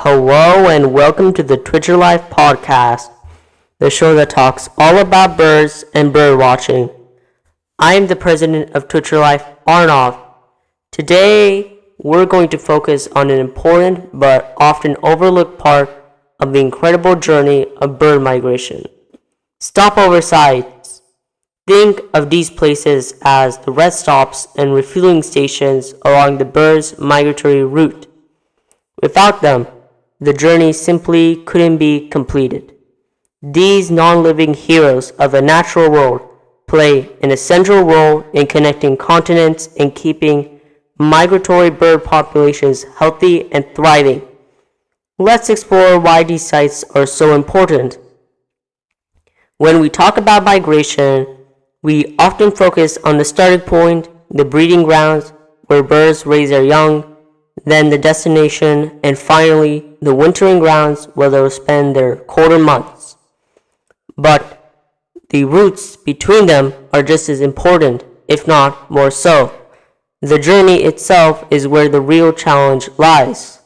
Hello and welcome to the Twitcher Life podcast, the show that talks all about birds and bird watching. I am the president of Twitcher Life, Arnav. Today, we're going to focus on an important but often overlooked part of the incredible journey of bird migration. Stopover sites. Think of these places as the rest stops and refueling stations along the bird's migratory route. Without them, the journey simply couldn't be completed. These non-living heroes of the natural world play an essential role in connecting continents and keeping migratory bird populations healthy and thriving. Let's explore why these sites are so important. When we talk about migration, we often focus on the starting point, the breeding grounds, where birds raise their young, then the destination, and finally the wintering grounds where they will spend their colder months. But the routes between them are just as important, if not more so. The journey itself is where the real challenge lies.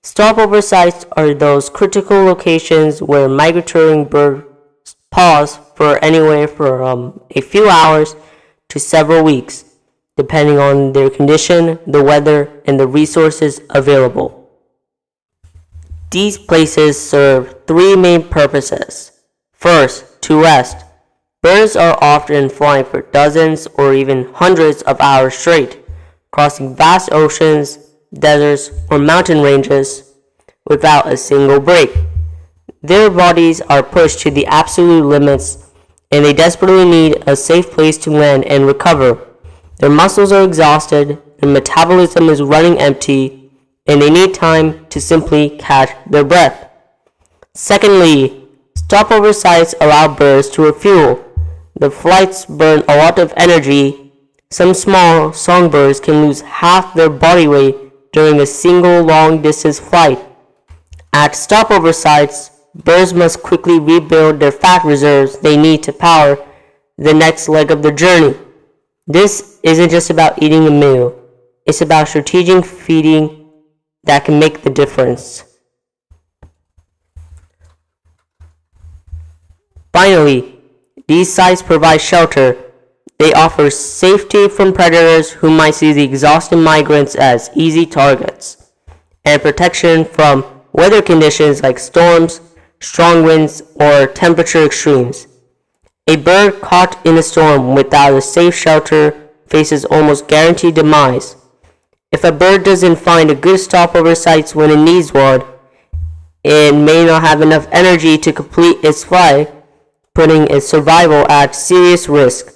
Stopover sites are those critical locations where migratory birds pause for anywhere from a few hours to several weeks, depending on their condition, the weather, and the resources available. These places serve three main purposes. First, to rest. Birds are often flying for dozens or even hundreds of hours straight, crossing vast oceans, deserts, or mountain ranges without a single break. Their bodies are pushed to the absolute limits, and they desperately need a safe place to land and recover. Their muscles are exhausted, their metabolism is running empty, and they need time to simply catch their breath. Secondly, stopover sites allow birds to refuel. The flights burn a lot of energy. Some small songbirds can lose half their body weight during a single long-distance flight. At stopover sites, birds must quickly rebuild their fat reserves they need to power the next leg of their journey. This isn't just about eating a meal. It's about strategic feeding that can make the difference. Finally, these sites provide shelter. They offer safety from predators who might see the exhausted migrants as easy targets, and protection from weather conditions like storms, strong winds, or temperature extremes. A bird caught in a storm without a safe shelter faces almost guaranteed demise. If a bird doesn't find a good stopover site when it needs one, it may not have enough energy to complete its flight, putting its survival at serious risk.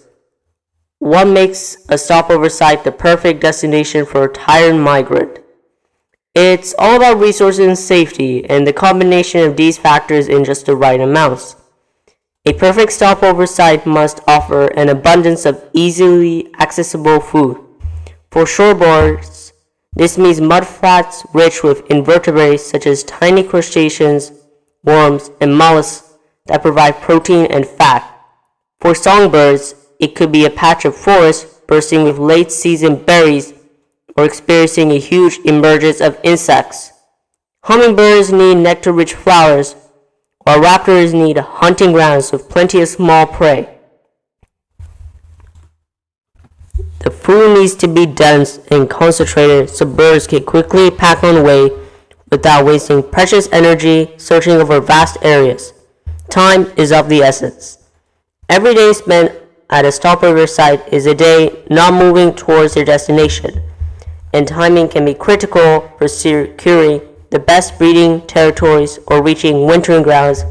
What makes a stopover site the perfect destination for a tired migrant? It's all about resources and safety, and the combination of these factors in just the right amounts. A perfect stopover site must offer an abundance of easily accessible food. For shorebirds, this means mudflats rich with invertebrates such as tiny crustaceans, worms, and mollusks that provide protein and fat. For songbirds, it could be a patch of forest bursting with late-season berries or experiencing a huge emergence of insects. Hummingbirds need nectar-rich flowers, while raptors need hunting grounds with plenty of small prey. The food needs to be dense and concentrated so birds can quickly pack on way without wasting precious energy searching over vast areas. Time is of the essence. Every day spent at a stopover site is a day not moving towards their destination, and timing can be critical for securing the best breeding territories or reaching wintering grounds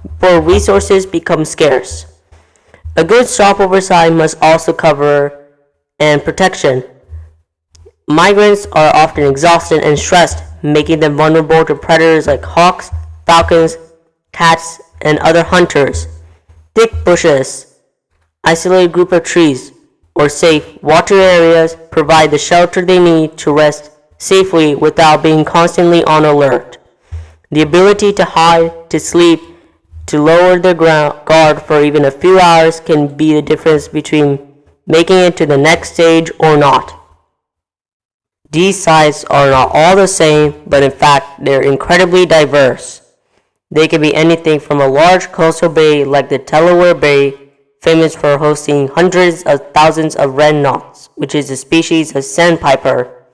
before resources become scarce. A good stopover site must also cover and protection. Migrants are often exhausted and stressed, making them vulnerable to predators like hawks, falcons, cats, and other hunters. Thick bushes, isolated group of trees, or safe water areas provide the shelter they need to rest safely without being constantly on alert. The ability to hide, to sleep, to lower their guard for even a few hours can be the difference between making it to the next stage or not. These sites are not all the same, but in fact, they're incredibly diverse. They can be anything from a large coastal bay like the Delaware Bay, famous for hosting hundreds of thousands of red knots, which is a species of sandpiper,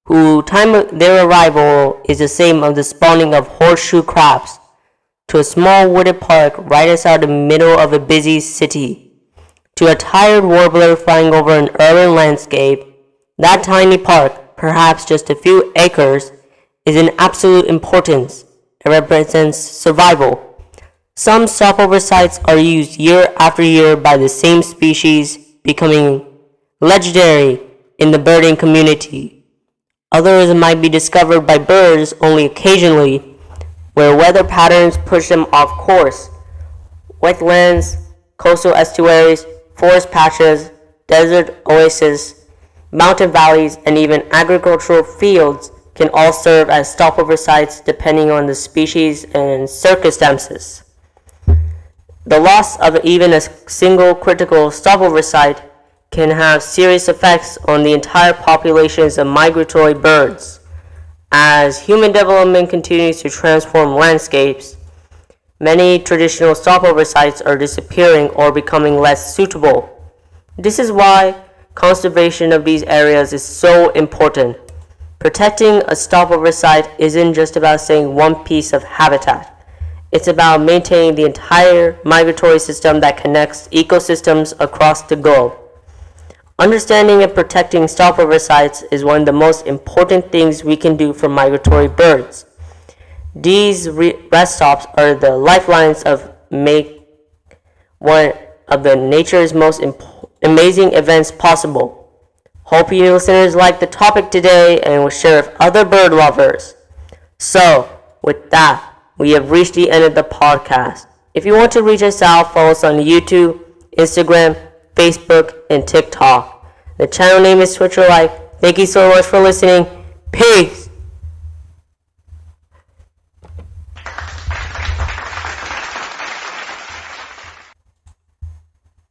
whose time of their arrival is the same of the spawning of horseshoe crabs, to a small wooded park right outside the middle of a busy city, to a tired warbler flying over an urban landscape. That tiny park, perhaps just a few acres, is an absolute importance. It represents survival. Some stopover sites are used year after year by the same species, becoming legendary in the birding community. Others might be discovered by birds only occasionally, where weather patterns push them off course. Wetlands, coastal estuaries, forest patches, desert oases, mountain valleys, and even agricultural fields can all serve as stopover sites depending on the species and circumstances. The loss of even a single critical stopover site can have serious effects on the entire populations of migratory birds. As human development continues to transform landscapes, many traditional stopover sites are disappearing or becoming less suitable. This is why conservation of these areas is so important. Protecting a stopover site isn't just about saving one piece of habitat. It's about maintaining the entire migratory system that connects ecosystems across the globe. Understanding and protecting stopover sites is one of the most important things we can do for migratory birds. These rest stops are the lifelines of make one of the nature's most amazing events possible. Hope you listeners like the topic today and will share with other bird lovers. So, with that, we have reached the end of the podcast. If you want to reach us out, follow us on YouTube, Instagram, Facebook, and TikTok. The channel name is Twitcher Life. Thank you so much for listening. Peace!